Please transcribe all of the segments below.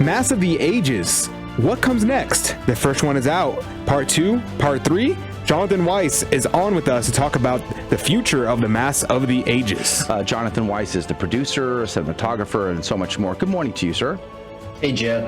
Mass of the Ages. What comes next? The first one is out. Part 2, Part 3. Jonathan Weiss is on with us to talk about the future of the Mass of the Ages. Jonathan Weiss is the producer, cinematographer, and so much more. Good morning to you, sir. Hey, Joe.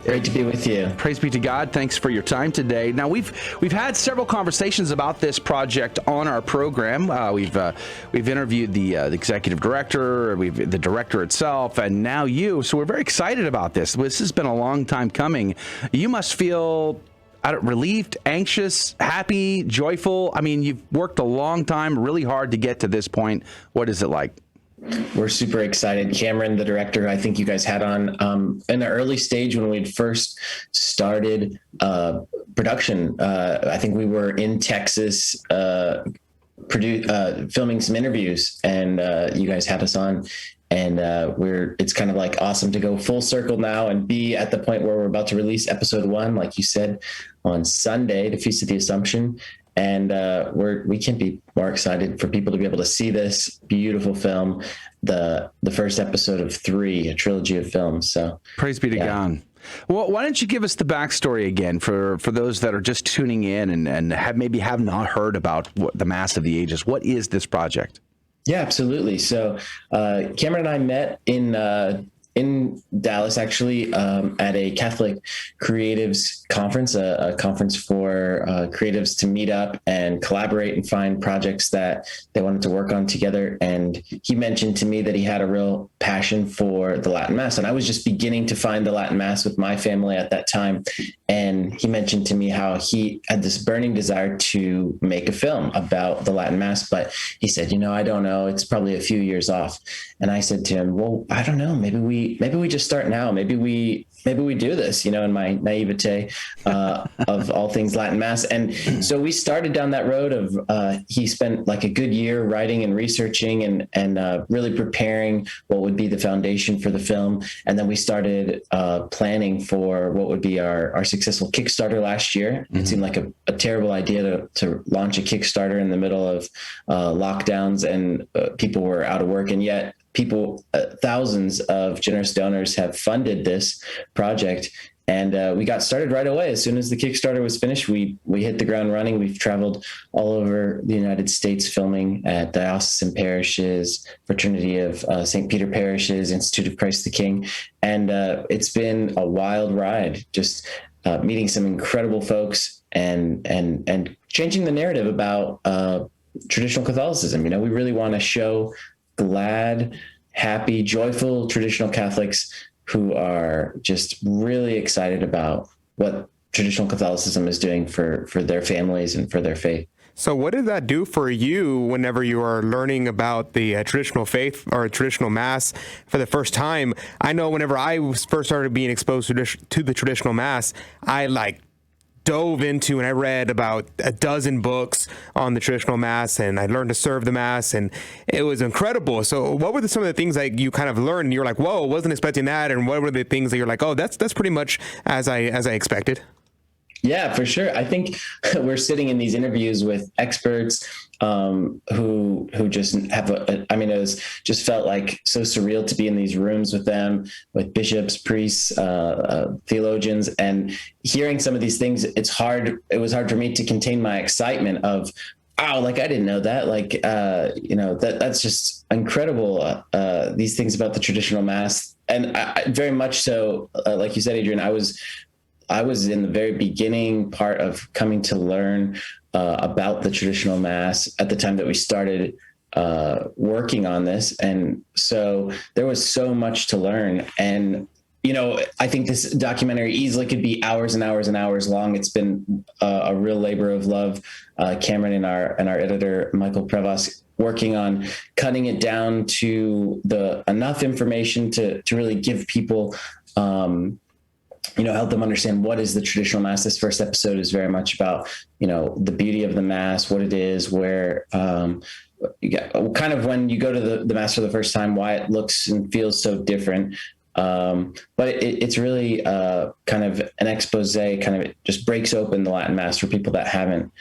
Great to be with you. Praise be to God. Thanks for your time today. Now, we've had several conversations about this project on our program. We've interviewed the executive director, the director itself, and now you. So we're very excited about this. This has been a long time coming. You must feel relieved, anxious, happy, joyful. I mean, you've worked a long time, really hard to get to this point. What is it like? We're super excited. Cameron, the director, I think you guys had on in the early stage when we'd first started production. I think we were in Texas filming some interviews, and you guys had us on. And it's kind of like awesome to go full circle now and be at the point where we're about to release episode 1, like you said, on Sunday, the Feast of the Assumption. And we can't be more excited for people to be able to see this beautiful film, the first episode of 3, a trilogy of films. So praise be to God. Well, why don't you give us the backstory again for those that are just tuning in and have not heard about the Mass of the Ages? What is this project? Yeah, absolutely. So Cameron and I met in Dallas, actually, at a Catholic creatives conference, a conference for creatives to meet up and collaborate and find projects that they wanted to work on together. And he mentioned to me that he had a real passion for the Latin Mass. And I was just beginning to find the Latin Mass with my family at that time. And he mentioned to me how he had this burning desire to make a film about the Latin Mass. But he said, I don't know, it's probably a few years off. And I said to him, well, I don't know, maybe we just start now. Maybe we do this, in my naivete of all things Latin Mass. And so we started down that road of, he spent like a good year writing and researching and really preparing what would be the foundation for the film. And then we started planning for what would be our successful Kickstarter last year. Mm-hmm. It seemed like a terrible idea to launch a Kickstarter in the middle of lockdowns and people were out of work. And yet thousands of generous donors have funded this project. And we got started right away. As soon as the Kickstarter was finished, we hit the ground running. We've traveled all over the United States filming at diocesan parishes, Fraternity of St. Peter parishes, Institute of Christ the King. And it's been a wild ride, just meeting some incredible folks and changing the narrative about traditional Catholicism. We really want to show glad, happy, joyful traditional Catholics who are just really excited about what traditional Catholicism is doing for their families and for their faith. So what did that do for you whenever you are learning about the traditional faith or traditional Mass for the first time? I know whenever I first started being exposed to the traditional Mass, I dove into and I read about a dozen books on the traditional Mass, and I learned to serve the Mass, and it was incredible. So what were some of the things that you kind of learned and you're like, whoa, wasn't expecting that? And what were the things that you're like, oh, that's pretty much as I expected? Yeah, for sure. I think we're sitting in these interviews with experts who just have it just felt like so surreal to be in these rooms with them, with bishops, priests, theologians, and hearing some of these things. It was hard for me to contain my excitement of, wow, I didn't know that. That's just incredible. These things about the traditional Mass. And I very much so, like you said, Adrian, I was in the very beginning part of coming to learn about the traditional Mass at the time that we started working on this. And so there was so much to learn. And, I think this documentary easily could be hours and hours and hours long. It's been a real labor of love. Cameron and our editor, Michael Prevost, working on cutting it down to enough information to really give people help them understand what is the traditional Mass. This first episode is very much about, the beauty of the Mass, what it is, where, kind of when you go to the Mass for the first time, why it looks and feels so different. But it's really kind of an expose, kind of just breaks open the Latin Mass for people that haven't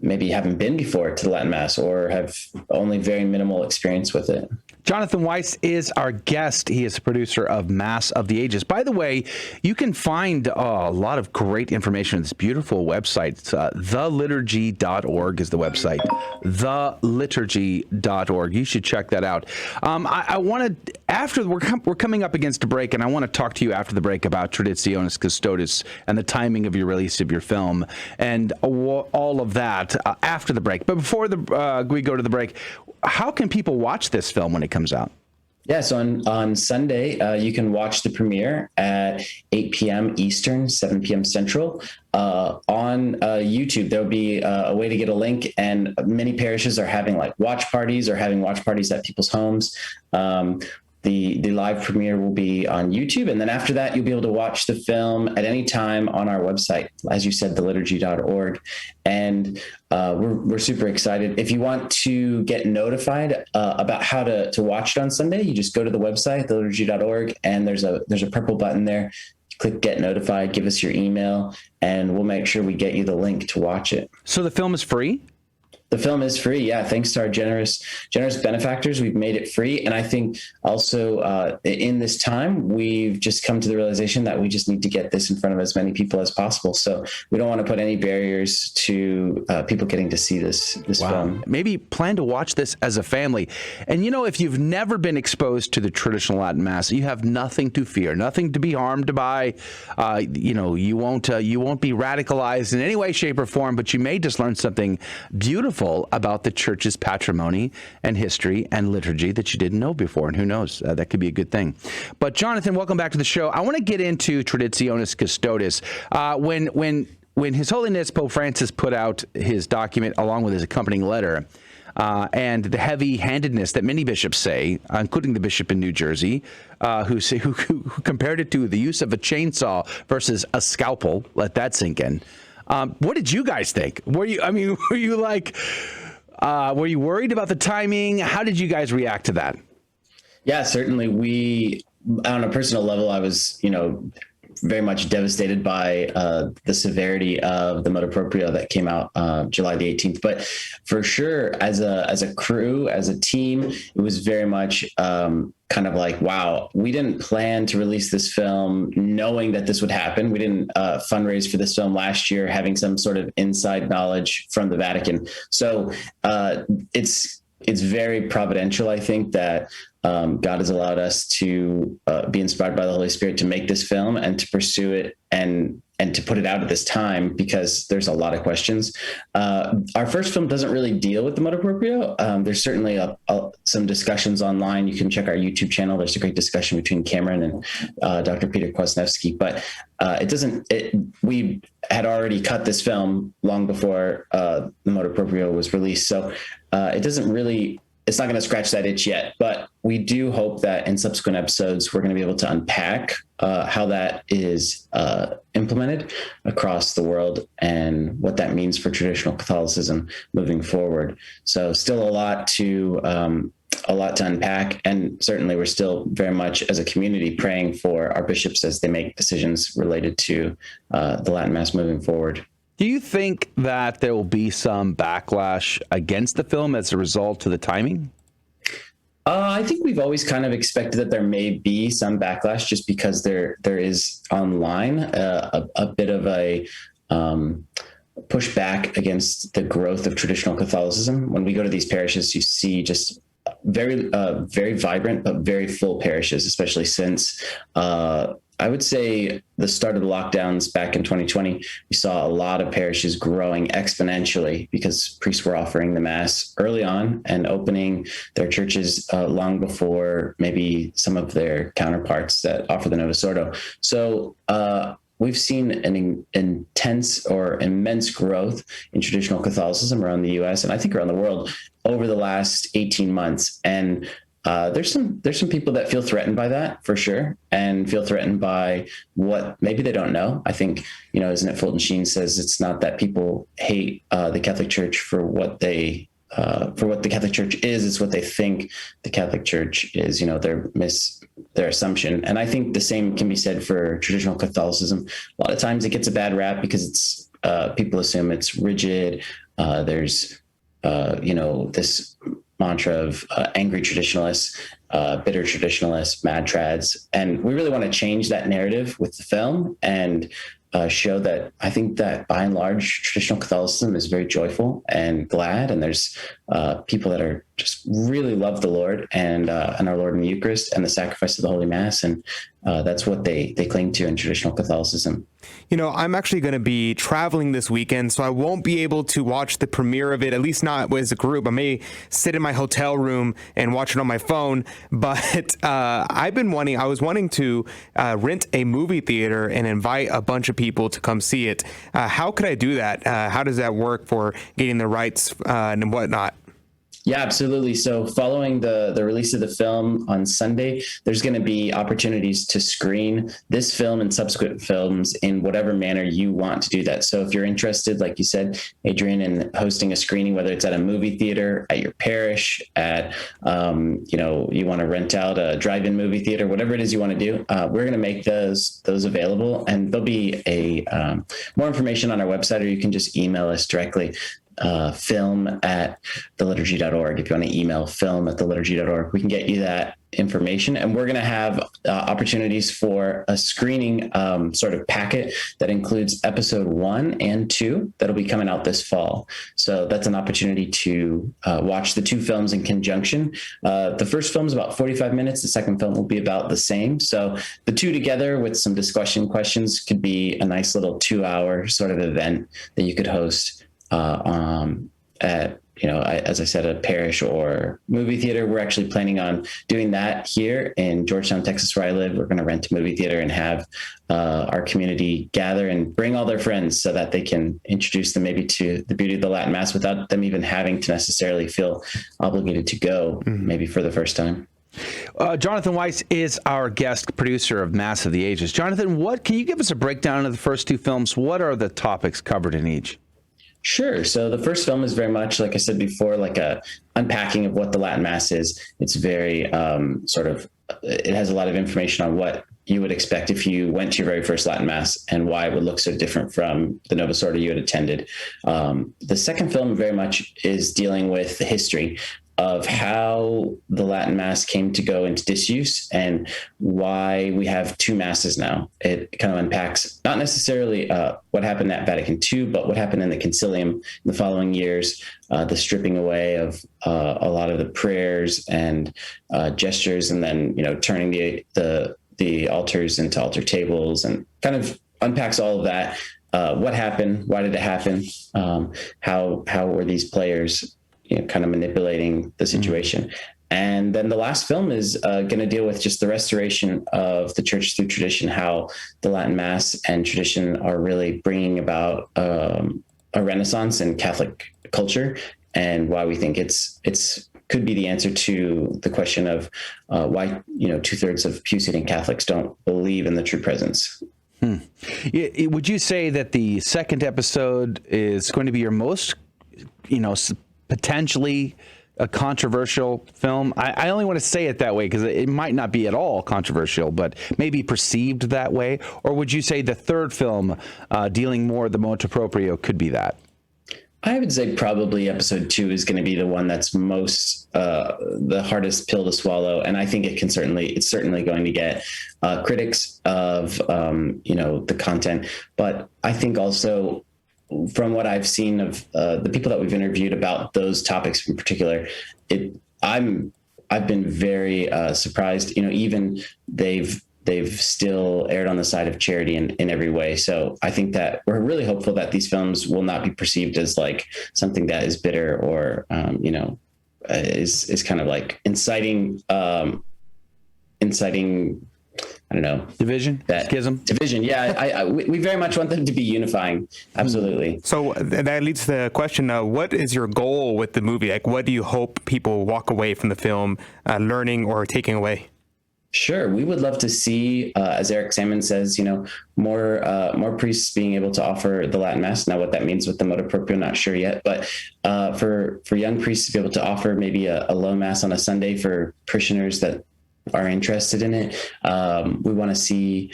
maybe haven't been before to the Latin Mass or have only very minimal experience with it. Jonathan Weiss is our guest. He is the producer of Mass of the Ages. By the way, you can find a lot of great information on this beautiful website. Theliturgy.org is the website. Theliturgy.org. You should check that out. I want to, after we're coming up against a break, and I want to talk to you after the break about Traditionis Custodes and the timing of your release of your film and all of that after the break. But before we go to the break, how can people watch this film when it comes out? Yeah, so on Sunday, you can watch the premiere at 8 p.m. Eastern, 7 p.m. Central. On YouTube, there'll be a way to get a link, and many parishes are having like watch parties or having watch parties at people's homes. The live premiere will be on YouTube. And then after that, you'll be able to watch the film at any time on our website, as you said, theliturgy.org. And we're super excited. If you want to get notified about how to watch it on Sunday, you just go to the website, theliturgy.org, and there's a purple button there. Click get notified, give us your email, and we'll make sure we get you the link to watch it. So the film is free? The film is free. Yeah. Thanks to our generous benefactors, we've made it free. And I think also in this time, we've just come to the realization that we just need to get this in front of as many people as possible. So we don't want to put any barriers to people getting to see this film. Maybe plan to watch this as a family. And, if you've never been exposed to the traditional Latin Mass, you have nothing to fear, nothing to be harmed by. You won't be radicalized in any way, shape, or form, but you may just learn something beautiful about the church's patrimony and history and liturgy that you didn't know before. And who knows, that could be a good thing. But Jonathan, welcome back to the show. I want to get into Traditionis Custodes. When His Holiness Pope Francis put out his document along with his accompanying letter, and the heavy-handedness that many bishops say, including the bishop in New Jersey, who compared it to the use of a chainsaw versus a scalpel. Let that sink in. What did you guys think? Were you worried about the timing? How did you guys react to that? Yeah, certainly. On a personal level, I was, very much devastated by the severity of the motu proprio that came out July the 18th. But for sure, as a crew, as a team, it was very much kind of like, wow, we didn't plan to release this film knowing that this would happen. We didn't fundraise for this film last year, having some sort of inside knowledge from the Vatican. So it's very providential, I think, that God has allowed us to be inspired by the Holy Spirit to make this film and to pursue it and to put it out at this time, because there's a lot of questions. Our first film doesn't really deal with the motu proprio. There's certainly some discussions online. You can check our YouTube channel. There's a great discussion between Cameron and Dr. Peter Kwasniewski, but we had already cut this film long before the motu proprio was released. So it's not going to scratch that itch yet, but we do hope that in subsequent episodes, we're going to be able to unpack how that is implemented across the world and what that means for traditional Catholicism moving forward. So still a lot to unpack. And certainly we're still very much as a community praying for our bishops as they make decisions related to the Latin Mass moving forward. Do you think that there will be some backlash against the film as a result of the timing? I think we've always kind of expected that there may be some backlash just because there is online a bit of a pushback against the growth of traditional Catholicism. When we go to these parishes, you see just very vibrant but very full parishes, especially since I would say the start of the lockdowns back in 2020, we saw a lot of parishes growing exponentially because priests were offering the Mass early on and opening their churches long before maybe some of their counterparts that offer the Novus Ordo. So we've seen an intense or immense growth in traditional Catholicism around the U.S. and I think around the world over the last 18 months. And there's some people that feel threatened by that for sure, and feel threatened by what maybe they don't know. I think, isn't it Fulton Sheen says it's not that people hate the Catholic Church for what the Catholic Church is, it's what they think the Catholic Church is, their assumption. And I think the same can be said for traditional Catholicism. A lot of times it gets a bad rap because it's people assume it's rigid There's this mantra of angry traditionalists, bitter traditionalists, mad trads. And we really want to change that narrative with the film and show that I think that by and large, traditional Catholicism is very joyful and glad. And there's people that are just really love the Lord and our Lord in the Eucharist and the sacrifice of the Holy Mass. And that's what they cling to in traditional Catholicism. I'm actually going to be traveling this weekend, so I won't be able to watch the premiere of it, at least not as a group. I may sit in my hotel room and watch it on my phone, but I was wanting to rent a movie theater and invite a bunch of people to come see it. How could I do that? How does that work for getting the rights and whatnot? Yeah, absolutely. So following the release of the film on Sunday, there's going to be opportunities to screen this film and subsequent films in whatever manner you want to do that. So if you're interested, like you said, Adrian, in hosting a screening, whether it's at a movie theater, at your parish, at, you want to rent out a drive-in movie theater, whatever it is you want to do, we're going to make those available. And there'll be more information on our website, or you can just email us directly. film@theliturgy.org. If you want to email film@theliturgy.org, we can get you that information. And we're going to have opportunities for a screening sort of packet that includes episode 1 and 2 that'll be coming out this fall. So that's an opportunity to watch the two films in conjunction. The first film is about 45 minutes. The second film will be about the same. So the two together with some discussion questions could be a nice little 2-hour sort of event that you could host at, as I said, a parish or movie theater. We're actually planning on doing that here in Georgetown, Texas, where I live. We're going to rent a movie theater and have our community gather and bring all their friends so that they can introduce them maybe to the beauty of the Latin Mass without them even having to necessarily feel obligated to go, maybe for the first time. Jonathan Weiss is our guest producer of Mass of the Ages. Jonathan, can you give us a breakdown of the first two films? What are the topics covered in each? Sure. So the first film is very much, like I said before, like a unpacking of what the Latin Mass is. It's very it has a lot of information on what you would expect if you went to your very first Latin Mass and why it would look so different from the Novus Ordo you had attended. The second film very much is dealing with the history of how the Latin Mass came to go into disuse and why we have two Masses now. It kind of unpacks not necessarily what happened at Vatican II, but what happened in the Concilium in the following years, the stripping away of a lot of the prayers and gestures, and then turning the altars into altar tables, and kind of unpacks all of that. What happened? Why did it happen? How were these players kind of manipulating the situation? And then the last film is going to deal with just the restoration of the church through tradition, how the Latin Mass and tradition are really bringing about a renaissance in Catholic culture, and why we think it's could be the answer to the question of why 2/3 of pew-sitting Catholics don't believe in the true presence. Would you say that the second episode is going to be your most potentially a controversial film? I only want to say it that way because it might not be at all controversial, but maybe perceived that way. Or would you say the third film, dealing more the motu proprio, could be that? I would say probably episode 2 is going to be the one that's most the hardest pill to swallow, and I think it's certainly going to get critics of the content, but I think also, from what I've seen of the people that we've interviewed about those topics in particular, I've been very surprised. Even they've still erred on the side of charity in every way. So I think that we're really hopeful that these films will not be perceived as like something that is bitter or is kind of like inciting. I don't know. Division? Schism? Division, yeah. We very much want them to be unifying. Absolutely. So that leads to the question, what is your goal with the movie? Like, what do you hope people walk away from the film learning or taking away? Sure. We would love to see, as Eric Salmon says, more priests being able to offer the Latin Mass. Now, what that means with the motu proprio, not sure yet, but for young priests to be able to offer maybe a low Mass on a Sunday for parishioners that are interested in it. We want to see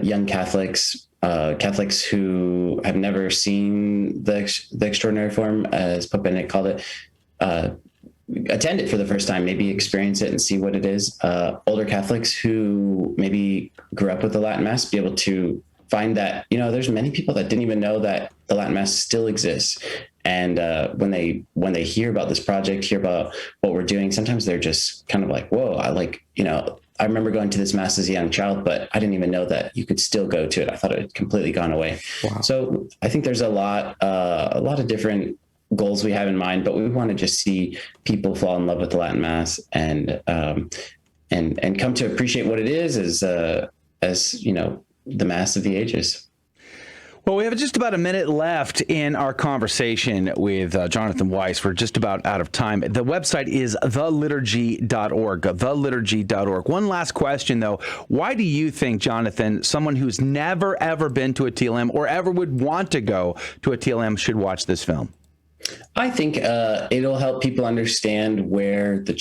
young Catholics who have never seen the extraordinary form, as Pope Benedict called it, attend it for the first time, maybe experience it and see what it is. Older Catholics who maybe grew up with the Latin Mass, be able to find that, there's many people that didn't even know that the Latin Mass still exists. And when they hear about this project, hear about what we're doing, sometimes they're just kind of like, whoa, I remember going to this Mass as a young child, but I didn't even know that you could still go to it. I thought it had completely gone away. Wow. So I think there's a lot of different goals we have in mind, but we want to just see people fall in love with the Latin Mass and come to appreciate what it is as the Mass of the ages. Well, we have just about a minute left in our conversation with Jonathan Weiss. We're just about out of time. The website is theliturgy.org, theliturgy.org. One last question, though. Why do you think, Jonathan, someone who's never, ever been to a TLM or ever would want to go to a TLM should watch this film? I think it'll help people understand where the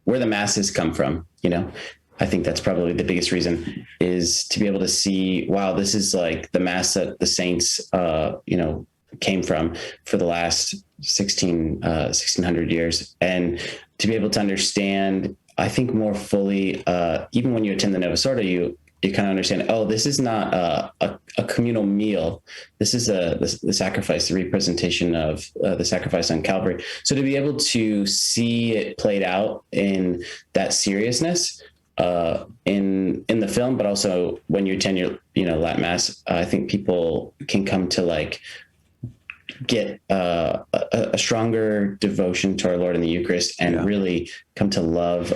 Masses come from, I think that's probably the biggest reason, is to be able to see, wow, this is like the Mass that the saints, came from for the last 1600 years. And to be able to understand, I think more fully, even when you attend the Novus Ordo, you kind of understand, oh, this is not a communal meal. This is the sacrifice, the representation of the sacrifice on Calvary. So to be able to see it played out in that seriousness, in the film, but also when you attend your, Latin Mass, I think people can come to get a stronger devotion to our Lord in the Eucharist and really come to love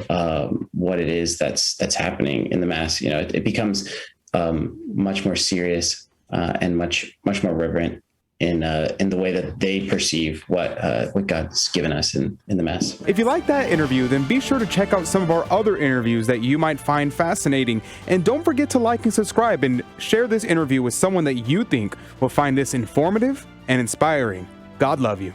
what it is that's happening in the Mass. It becomes much more serious and much more reverent in the way that they perceive what God's given us in the Mass. If you like that interview, then be sure to check out some of our other interviews that you might find fascinating. And don't forget to like and subscribe and share this interview with someone that you think will find this informative and inspiring. God love you.